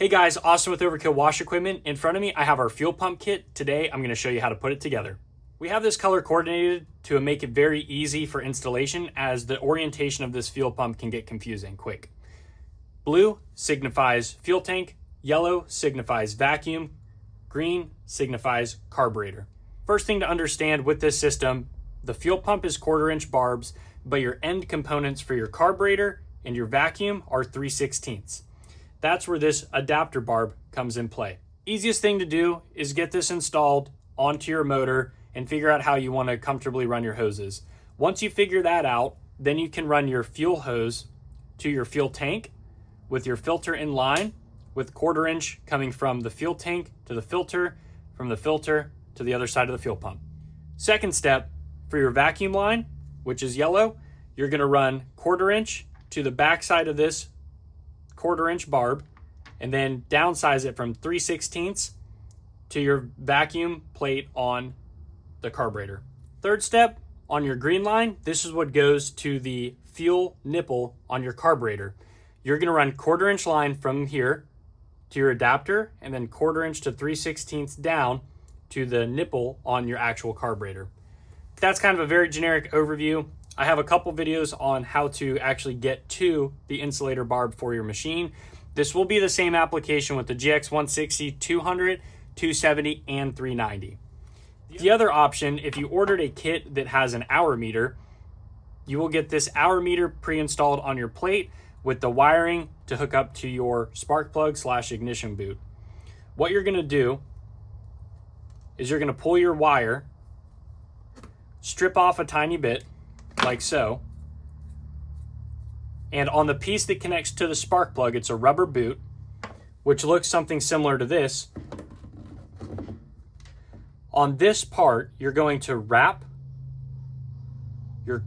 Hey guys, Austin with Overkill Wash Equipment. In front of me, I have our fuel pump kit. Today, I'm going to show you how to put it together. We have this color coordinated to make it very easy for installation, as the orientation of this fuel pump can get confusing quick. Blue signifies fuel tank, yellow signifies vacuum, green signifies carburetor. First thing to understand with this system, the fuel pump is 1/4-inch barbs, but your end components for your carburetor and your vacuum are 3/16. That's where this adapter barb comes in play. Easiest thing to do is get this installed onto your motor and figure out how you want to comfortably run your hoses. Once you figure that out, then you can run your fuel hose to your fuel tank with your filter in line, with 1/4-inch coming from the fuel tank to the filter, from the filter to the other side of the fuel pump. Second step, for your vacuum line, which is yellow, you're going to run 1/4-inch to the back side of this 1/4-inch barb, and then downsize it from 3/16 to your vacuum plate on the carburetor. Third step, on your green line, this is what goes to the fuel nipple on your carburetor. You're going to run 1/4-inch line from here to your adapter, and then 1/4-inch to 3/16 down to the nipple on your actual carburetor. That's kind of a very generic overview. I have a couple videos on how to actually get to the insulator barb for your machine. This will be the same application with the GX160, 200, 270, and 390. The other option, if you ordered a kit that has an hour meter, you will get this hour meter pre-installed on your plate with the wiring to hook up to your spark plug / ignition boot. What you're gonna do is you're gonna pull your wire, strip off a tiny bit, like so, and on the piece that connects to the spark plug, it's a rubber boot, which looks something similar to this. On this part, you're going to wrap your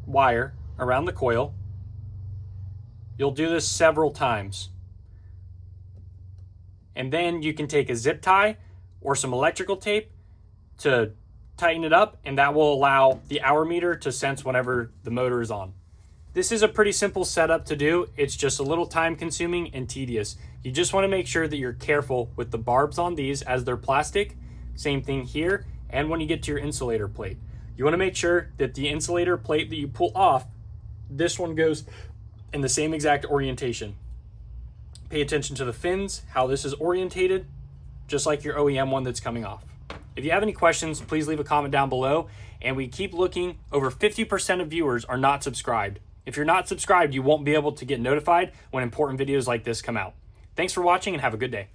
wire around the coil. You'll do this several times. And then you can take a zip tie or some electrical tape to tighten it up, and that will allow the hour meter to sense whenever the motor is on. This is a pretty simple setup to do. It's just a little time consuming and tedious. You just want to make sure that you're careful with the barbs on these, as they're plastic. Same thing here, and when you get to your insulator plate. You want to make sure that the insulator plate that you pull off, this one goes in the same exact orientation. Pay attention to the fins, how this is orientated, just like your OEM one that's coming off. If you have any questions, please leave a comment down below. And we keep looking. Over 50% of viewers are not subscribed. If you're not subscribed, you won't be able to get notified when important videos like this come out. Thanks for watching and have a good day.